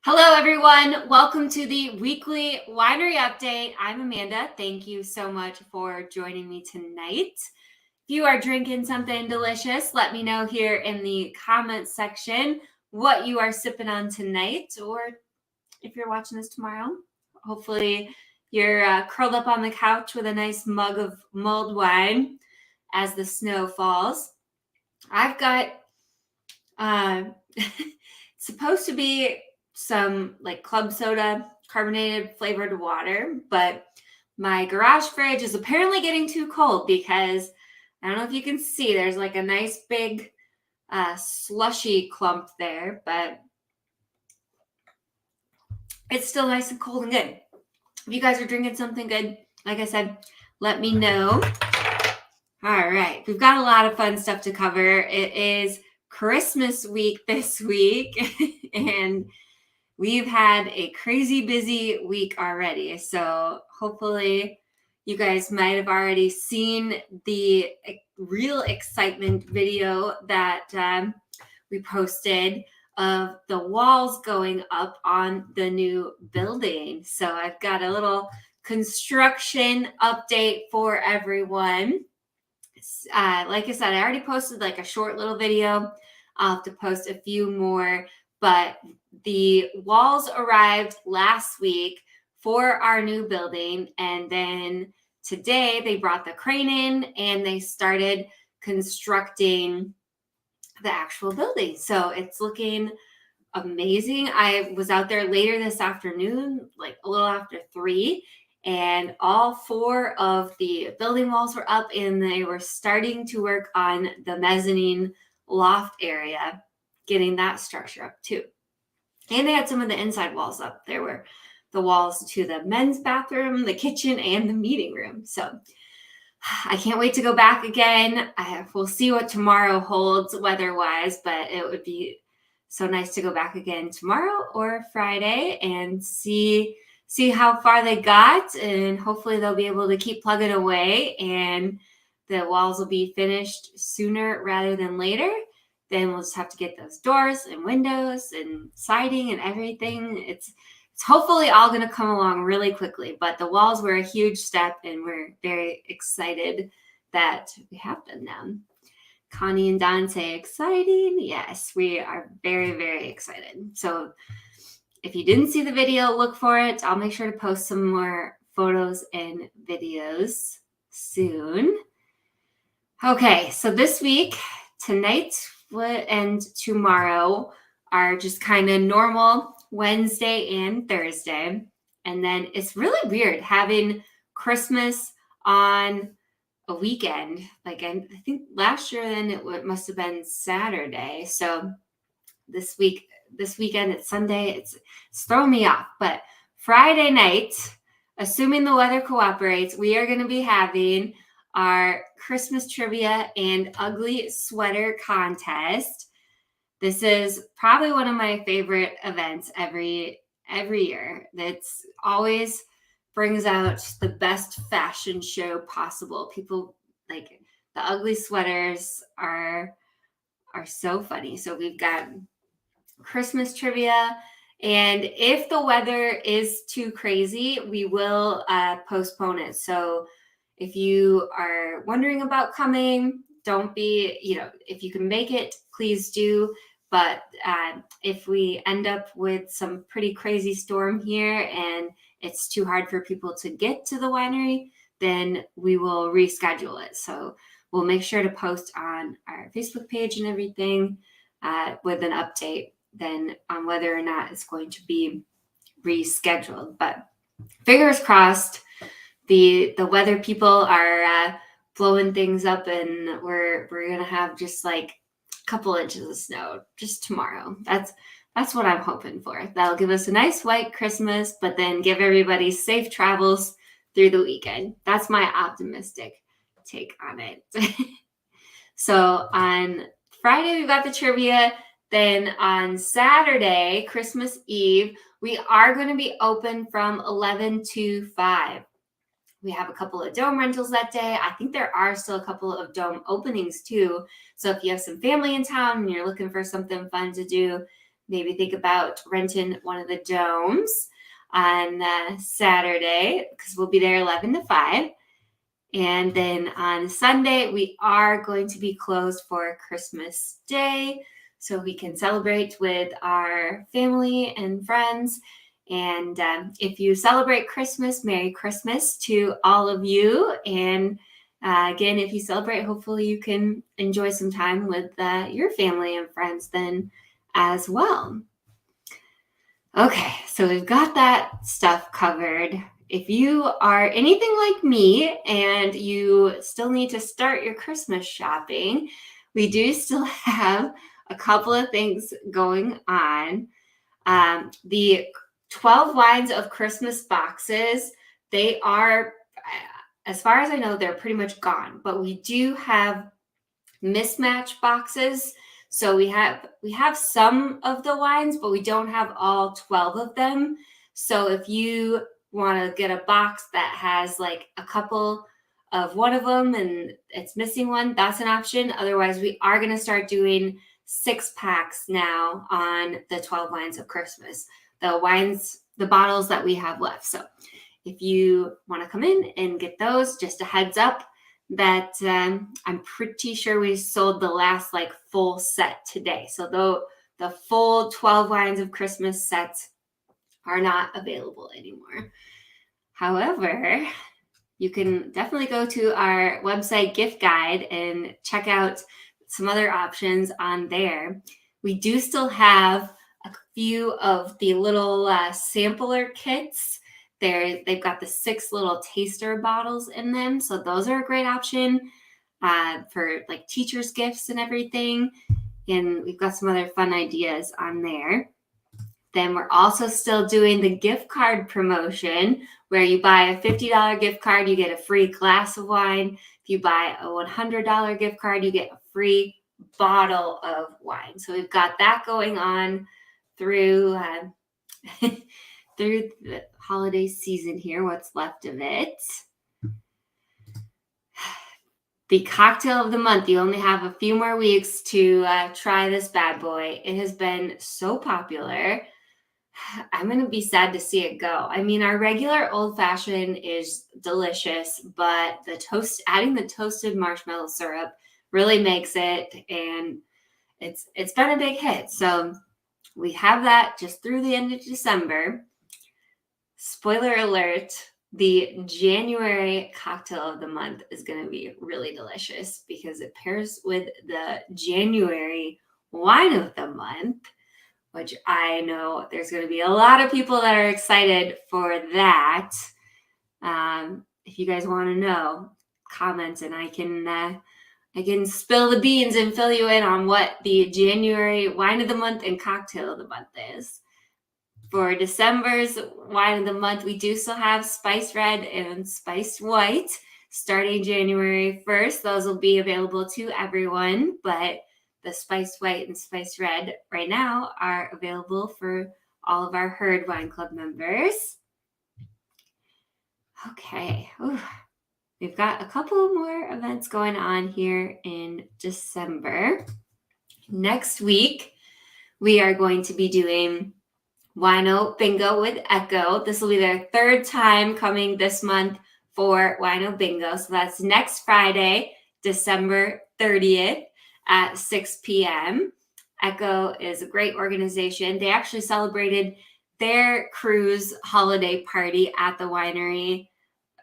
Hello, everyone. Welcome to the Weekly Winery Update. I'm Amanda. Thank you so much for joining me tonight. If you are drinking something delicious, let me know here in the comments section what you are sipping on tonight, or if you're watching this tomorrow, hopefully you're curled up on the couch with a nice mug of mulled wine as the snow falls. I've got supposed to be some like club soda, carbonated flavored water, but my garage fridge is apparently getting too cold because I don't know if you can see, there's like a nice big slushy clump there, but it's still nice and cold and good. If you guys are drinking something good, like I said, let me know. All right, we've got a lot of fun stuff to cover. It is Christmas week this week, and we've had a crazy busy week already. So hopefully you guys might have already seen the real excitement video that we posted of the walls going up on the new building. So I've got a little construction update for everyone. Like I said, I already posted like a short little video. I'll have to post a few more, but the walls arrived last week for our new building, and then today they brought the crane in and they started constructing the actual building. So it's looking amazing. I was out there later this afternoon, like a little after 3, and all 4 of the building walls were up, and they were starting to work on the mezzanine loft area, getting that structure up too. And they had some of the inside walls up. There were the walls to the men's bathroom, the kitchen, and the meeting room. So I can't wait to go back again. We'll see what tomorrow holds weather-wise, but it would be so nice to go back again tomorrow or Friday and see how far they got, and hopefully they'll be able to keep plugging away and the walls will be finished sooner rather than later. Then we'll just have to get those doors and windows and siding and everything. It's hopefully all going to come along really quickly, but the walls were a huge step and we're very excited that we have them now. Connie and Don say exciting. Yes, we are very, very excited. So if you didn't see the video, look for it. I'll make sure to post some more photos and videos soon. Okay, so this week, tonight and tomorrow are just kind of normal Wednesday and Thursday. And then it's really weird having Christmas on a weekend. Like I think last year then it must have been Saturday. So this weekend it's Sunday. It's throwing me off. But Friday night, assuming the weather cooperates, we are going to be having our Christmas trivia and ugly sweater contest. This is probably one of my favorite events every year. That's always brings out the best fashion show possible. People like the ugly sweaters are so funny. So we've got Christmas trivia, and if the weather is too crazy, we will postpone it. So if you are wondering about coming, don't be, if you can make it, please do. But if we end up with some pretty crazy storm here and it's too hard for people to get to the winery, then we will reschedule it. So we'll make sure to post on our Facebook page and everything with an update then on whether or not it's going to be rescheduled. But fingers crossed, the weather people are blowing things up, and we're gonna have just like a couple inches of snow just tomorrow. That's what I'm hoping for. That'll give us a nice white Christmas, but then give everybody safe travels through the weekend. That's my optimistic take on it. So on Friday, we've got the trivia. Then on Saturday, Christmas Eve, we are going to be open from 11 to 5. We have a couple of dome rentals that day. I think there are still a couple of dome openings too. So if you have some family in town and you're looking for something fun to do, maybe think about renting one of the domes on Saturday, because we'll be there 11 to 5. And then on Sunday, we are going to be closed for Christmas Day, so we can celebrate with our family and friends. And if you celebrate Christmas, Merry Christmas to all of you. And again, if you celebrate, hopefully you can enjoy some time with your family and friends then as well. Okay, so we've got that stuff covered. If you are anything like me and you still need to start your Christmas shopping, we do still have a couple of things going on. The 12 Wines of Christmas boxes, they are, as far as I know, they're pretty much gone, but we do have mismatch boxes. So we have some of the wines, but we don't have all 12 of them. So if you want to get a box that has like a couple of one of them and it's missing one, that's an option. Otherwise, we are going to start doing 6-packs now on the 12 Wines of Christmas, the bottles that we have left. So if you want to come in and get those, just a heads up that I'm pretty sure we sold the last like full set today. So the full 12 Wines of Christmas sets are not available anymore. However, you can definitely go to our website gift guide and check out some other options on there. We do still have a few of the little sampler kits. They've got the 6 little taster bottles in them. So those are a great option for like teachers' gifts and everything. And we've got some other fun ideas on there. Then we're also still doing the gift card promotion where you buy a $50 gift card, you get a free glass of wine. If you buy a $100 gift card, you get a free bottle of wine. So we've got that going on through through the holiday season here, what's left of it. The cocktail of the month, you only have a few more weeks to try this bad boy. It has been so popular. I'm going to be sad to see it go. I mean, our regular old fashioned is delicious, but adding the toasted marshmallow syrup really makes it, and it's been a big hit. So we have that just through the end of December. Spoiler alert, the January cocktail of the month is going to be really delicious because it pairs with the January wine of the month, which I know there's going to be a lot of people that are excited for that. If you guys want to know, comment and I can spill the beans and fill you in on what the January wine of the month and cocktail of the month is. For December's wine of the month, we do still have spiced red and spiced white starting January 1st. Those will be available to everyone, but the spiced white and spiced red right now are available for all of our Herd Wine Club members. Okay. Ooh. We've got a couple more events going on here in December. Next week, we are going to be doing Wino Bingo with Echo. This will be their 3rd time coming this month for Wino Bingo. So that's next Friday, December 30th at 6 p.m. Echo is a great organization. They actually celebrated their cruise holiday party at the winery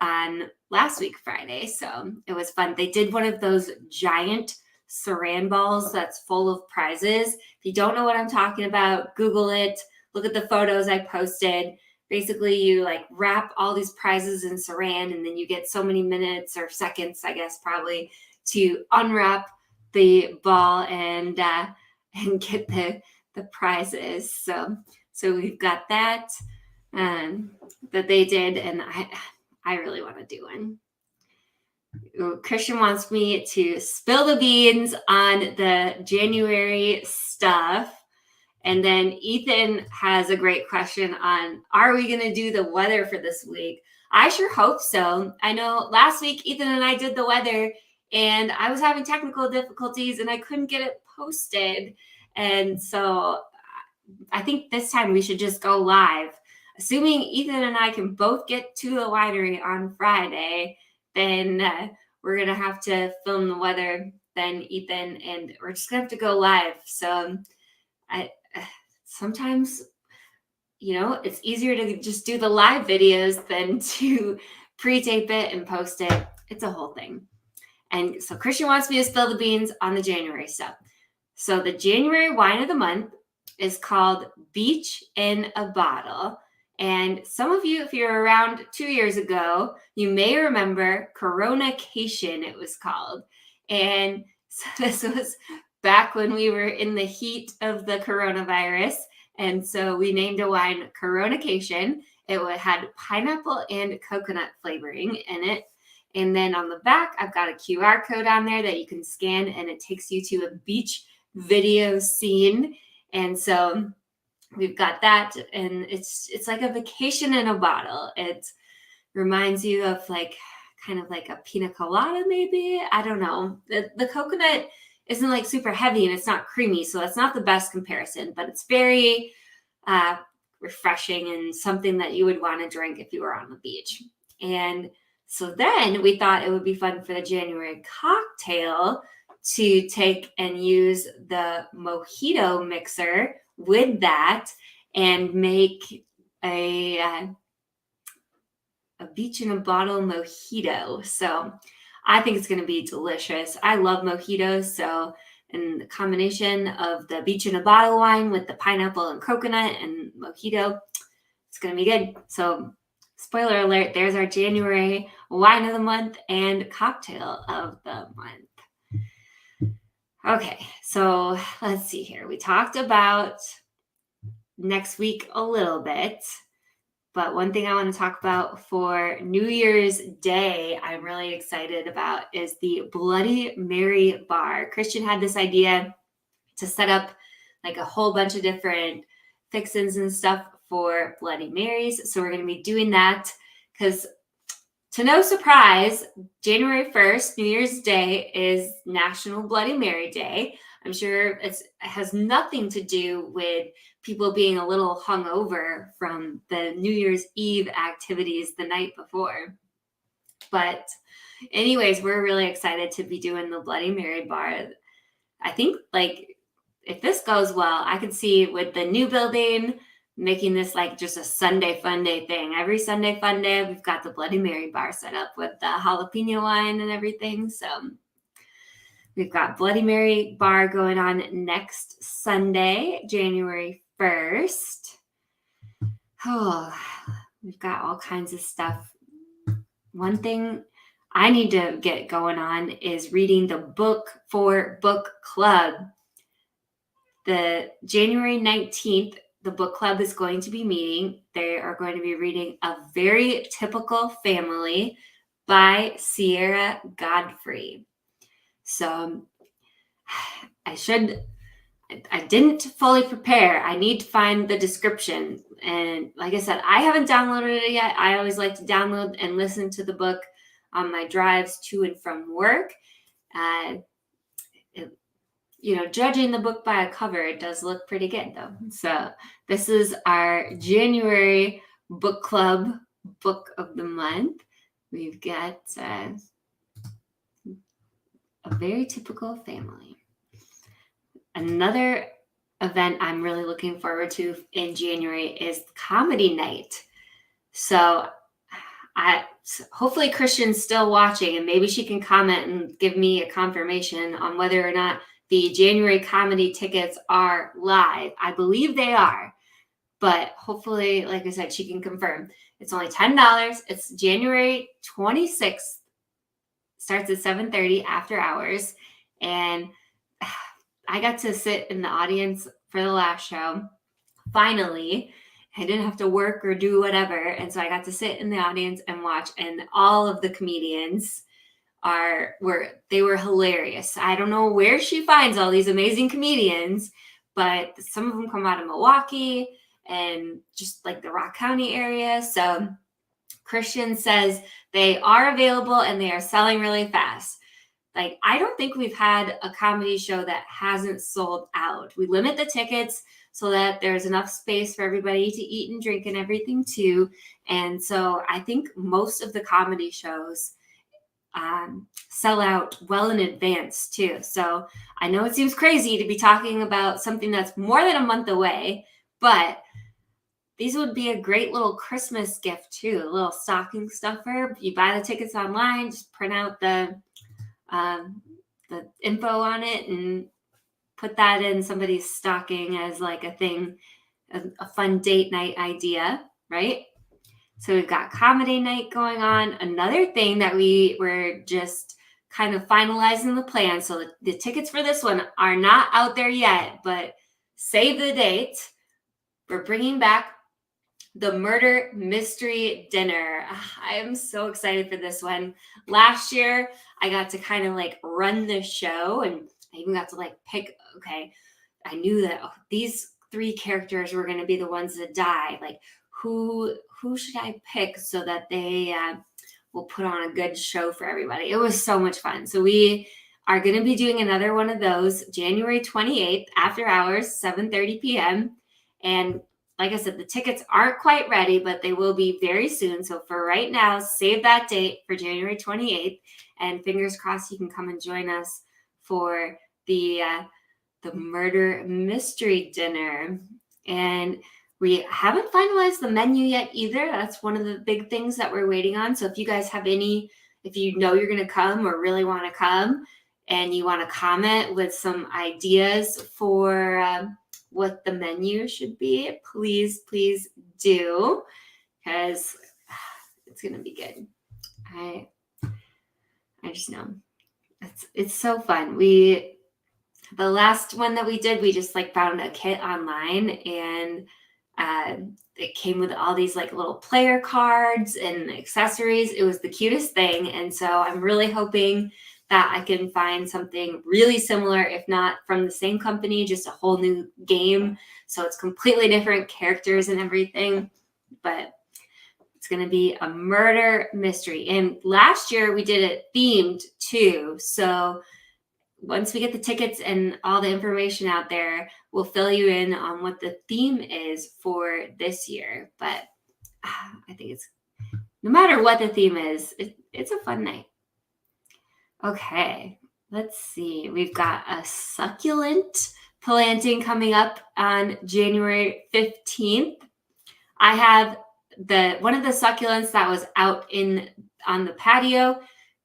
on last week, Friday. So it was fun. They did one of those giant saran balls that's full of prizes. If you don't know what I'm talking about, Google it. Look at the photos I posted. Basically, you like wrap all these prizes in saran and then you get so many minutes or seconds, I guess, probably to unwrap the ball and get the prizes. So we've got that that they did, and I really want to do one. Christian wants me to spill the beans on the January stuff. And then Ethan has a great question on, are we going to do the weather for this week? I sure hope so. I know last week, Ethan and I did the weather and I was having technical difficulties and I couldn't get it posted. And so I think this time we should just go live. Assuming Ethan and I can both get to the winery on Friday, then we're going to have to film the weather, then Ethan, and we're just going to have to go live. So I sometimes, it's easier to just do the live videos than to pre-tape it and post it. It's a whole thing. And so Christian wants me to spill the beans on the January stuff. So the January wine of the month is called Beach in a Bottle. And some of you, if you're around 2 years ago, you may remember Coronacation, it was called. And so this was back when we were in the heat of the coronavirus. And so we named a wine Coronacation. It had pineapple and coconut flavoring in it. And then on the back, I've got a QR code on there that you can scan, and it takes you to a beach video scene. And so we've got that, and it's like a vacation in a bottle. It reminds you of kind of like a pina colada, maybe. I don't know. The coconut isn't like super heavy and it's not creamy, so that's not the best comparison, but it's very refreshing and something that you would want to drink if you were on the beach. And so then we thought it would be fun for the January cocktail to take and use the mojito mixer with that and make a beach in a bottle mojito. So I think it's going to be delicious. I love mojitos. So, and the combination of the beach in a bottle wine with the pineapple and coconut and mojito, it's going to be good. So spoiler alert, there's our January wine of the month and cocktail of the month. Okay, so let's see here. We talked about next week a little bit, but one thing I want to talk about for New Year's Day, I'm really excited about, is the Bloody Mary bar. Christian had this idea to set up like a whole bunch of different fixins and stuff for Bloody Marys. So we're going to be doing that because, to no surprise, January 1st, New Year's Day, is National Bloody Mary Day. I'm sure it has nothing to do with people being a little hungover from the New Year's Eve activities the night before. But anyways, we're really excited to be doing the Bloody Mary bar. I think if this goes well, I could see with the new building making this like just a Sunday fun day thing. Every Sunday fun day, we've got the Bloody Mary bar set up with the jalapeno wine and everything. So we've got Bloody Mary bar going on next Sunday, January 1st. Oh, we've got all kinds of stuff. One thing I need to get going on is reading the book for book club. The January 19th, the book club is going to be meeting. They are going to be reading A Very Typical Family by Sierra Godfrey. So I didn't fully prepare. I need to find the description. And like I said, I haven't downloaded it yet. I always like to download and listen to the book on my drives to and from work. Judging the book by a cover, it does look pretty good though. So this is our January book club book of the month. We've got A Very Typical Family. Another event I'm really looking forward to in January is comedy night. So hopefully Christian's still watching, and maybe she can comment and give me a confirmation on whether or not the January comedy tickets are live. I believe they are, but hopefully, like I said, she can confirm. It's only $10. It's January 26th. Starts at 7:30 after hours. And I got to sit in the audience for the last show. Finally, I didn't have to work or do whatever. And so I got to sit in the audience and watch. And all of the comedians were hilarious. I don't know where she finds all these amazing comedians, but some of them come out of Milwaukee and just like the Rock County area. So Christian says they are available and they are selling really fast. Like, I don't think we've had a comedy show that hasn't sold out. We limit the tickets so that there's enough space for everybody to eat and drink and everything too. And so I think most of the comedy shows sell out well in advance too. So I know it seems crazy to be talking about something that's more than a month away, but these would be a great little Christmas gift too, a little stocking stuffer. If you buy the tickets online, just print out the info on it and put that in somebody's stocking as like a thing, a fun date night idea, right? So we've got comedy night going on. Another thing that we were just kind of finalizing the plan. So the tickets for this one are not out there yet, but save the date. We're bringing back the Murder Mystery Dinner. I am so excited for this one. Last year, I got to kind of like run the show, and I even got to like pick, okay, I knew that these 3 characters were going to be the ones that die. Like, who should I pick so that they will put on a good show for everybody? It was so much fun. So we are going to be doing another one of those January 28th after hours, 7:30 p.m. And like I said, the tickets aren't quite ready, but they will be very soon. So for right now, save that date for January 28th, and fingers crossed you can come and join us for the Murder Mystery Dinner. And we haven't finalized the menu yet either. That's one of the big things that we're waiting on. So if you guys have if you know you're going to come or really want to come and you want to comment with some ideas for what the menu should be, please do, because it's going to be good. I just know it's so fun. The last one that we did, we just like found a kit online, and it came with all these like little player cards and accessories. It was the cutest thing. And so I'm really hoping that I can find something really similar, if not from the same company, just a whole new game. So it's completely different characters and everything, but it's going to be a murder mystery. And last year we did it themed too. So once we get the tickets and all the information out there, we'll fill you in on what the theme is for this year. But I think no matter what the theme is, it's a fun night. Okay, let's see. We've got a succulent planting coming up on January 15th. I have one of the succulents that was out on the patio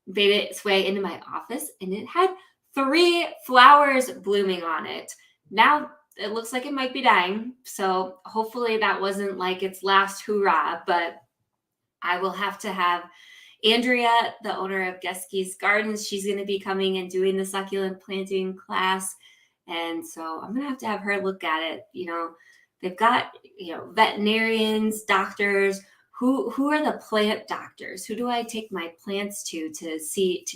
made its way into my office, and it had 3 flowers blooming on it. Now it looks like it might be dying. So hopefully that wasn't like its last hurrah, but I will have to have Andrea, the owner of Geski's Gardens, she's going to be coming and doing the succulent planting class. And so I'm going to have her look at it. They've got, veterinarians, doctors. Who are the plant doctors? Who do I take my plants to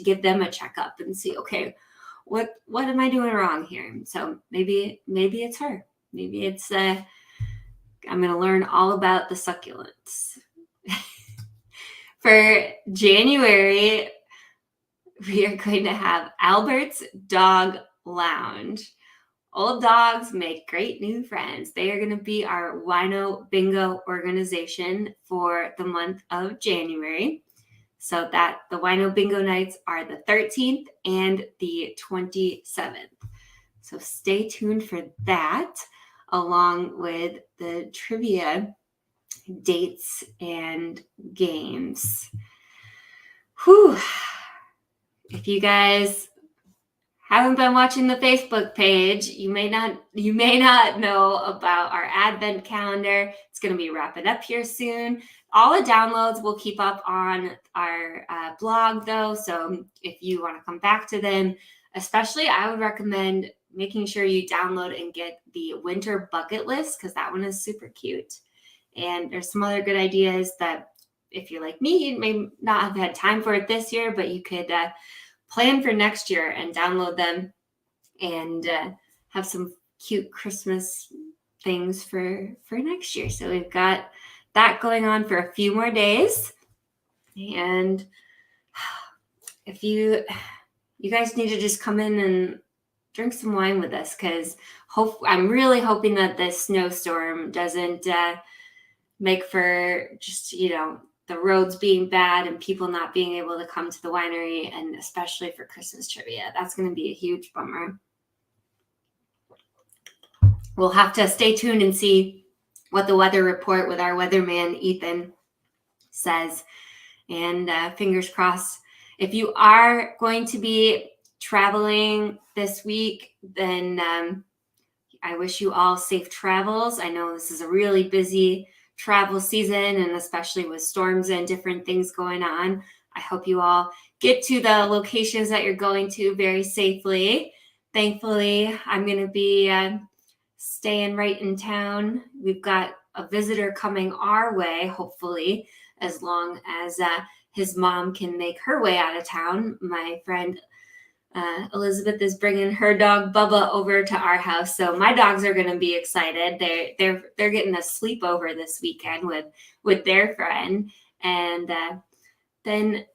give them a checkup and see, okay, what am I doing wrong here? So maybe it's her. Maybe it's I'm going to learn all about the succulents. For January, we are going to have Albert's Dog Lounge. Old dogs make great new friends. They are going to be our Wino Bingo organization for the month of January. So that the Wino Bingo nights are the 13th and the 27th. So stay tuned for that, along with the trivia dates and games. Whew. If you guys haven't been watching the Facebook page, you may not know about our Advent calendar. It's going to be wrapping up here soon. All the downloads will keep up on our blog, though. So if you want to come back to them, especially, I would recommend making sure you download and get the winter bucket list, because that one is super cute. And there's some other good ideas that, if you're like me, you may not have had time for it this year, but you could plan for next year and download them and have some cute Christmas things for next year. So we've got that going on for a few more days. And if you you guys need to just come in and drink some wine with us, because I'm really hoping that this snowstorm doesn't make for just, the roads being bad and people not being able to come to the winery, and especially for Christmas trivia. That's going to be a huge bummer. We'll have to stay tuned and see what the weather report with our weatherman, Ethan, says. And fingers crossed. If you are going to be traveling this week, then I wish you all safe travels. I know this is a really busy travel season, and especially with storms and different things going on. I hope you all get to the locations that you're going to very safely. Thankfully, I'm going to be staying right in town. We've got a visitor coming our way, hopefully, as long as his mom can make her way out of town. My friend Elizabeth is bringing her dog Bubba over to our house, so my dogs are going to be excited. They're getting a sleepover this weekend with their friend. And then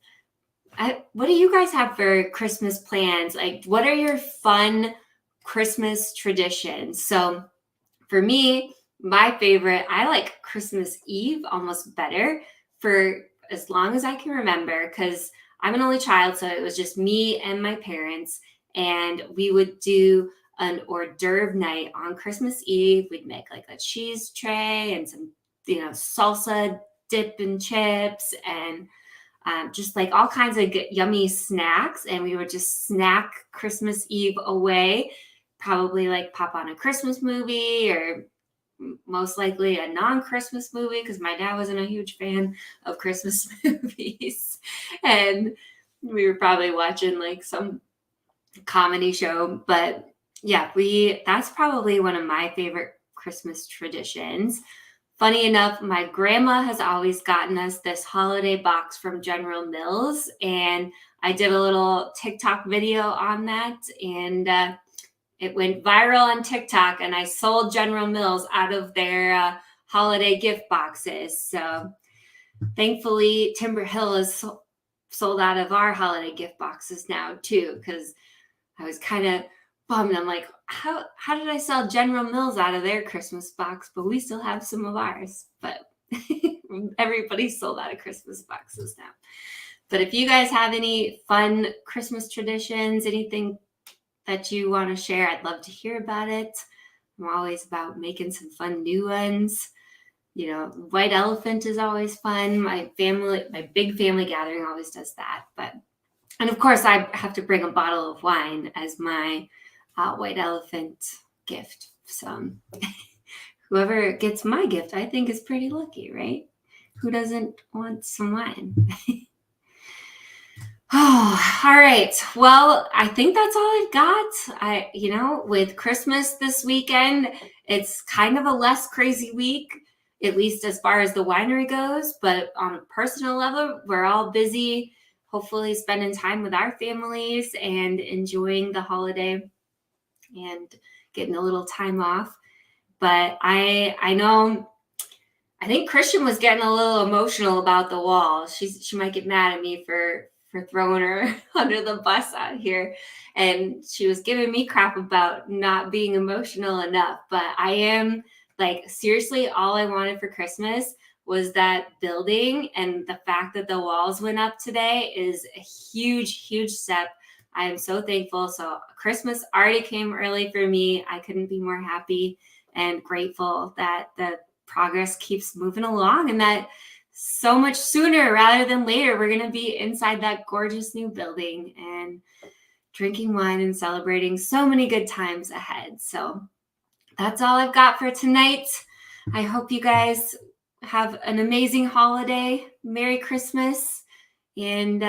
what do you guys have for Christmas plans? Like, what are your fun Christmas traditions? So for me, my favorite, I like Christmas Eve almost better, for as long as I can remember, because I'm an only child, so it was just me and my parents, and we would do an hors d'oeuvre night on Christmas Eve. We'd make like a cheese tray and some, salsa dip and chips, and just like all kinds of yummy snacks. And we would just snack Christmas Eve away, probably like pop on a Christmas movie, or most likely a non-Christmas movie, because my dad wasn't a huge fan of Christmas movies. And we were probably watching like some comedy show. But yeah, that's probably one of my favorite Christmas traditions. Funny enough, my grandma has always gotten us this holiday box from General Mills, and I did a little TikTok video on that, and it went viral on TikTok, and I sold General Mills out of their holiday gift boxes. So thankfully, Timber Hill is sold out of our holiday gift boxes now too, because I was kind of bummed. I'm like, how did I sell General Mills out of their Christmas box, but we still have some of ours? But everybody's sold out of Christmas boxes now. But if you guys have any fun Christmas traditions, anything that you want to share, I'd love to hear about it. I'm always about making some fun new ones. White elephant is always fun. My big family gathering always does that. And of course, I have to bring a bottle of wine as my white elephant gift. So whoever gets my gift, I think, is pretty lucky, right? Who doesn't want some wine? Oh, all right. Well, I think that's all I've got. With Christmas this weekend, it's kind of a less crazy week, at least as far as the winery goes. But on a personal level, we're all busy, hopefully spending time with our families and enjoying the holiday and getting a little time off. But I know, I think Christian was getting a little emotional about the wall. She might get mad at me for throwing her under the bus out here. And she was giving me crap about not being emotional enough. But I am, like, seriously, all I wanted for Christmas was that building, and the fact that the walls went up today is a huge, huge step. I am so thankful. So Christmas already came early for me. I couldn't be more happy and grateful that the progress keeps moving along, and that so much sooner rather than later, we're going to be inside that gorgeous new building and drinking wine and celebrating so many good times ahead. So that's all I've got for tonight. I hope you guys have an amazing holiday. Merry Christmas. And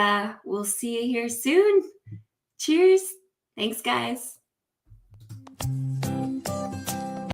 we'll see you here soon. Cheers. Thanks, guys.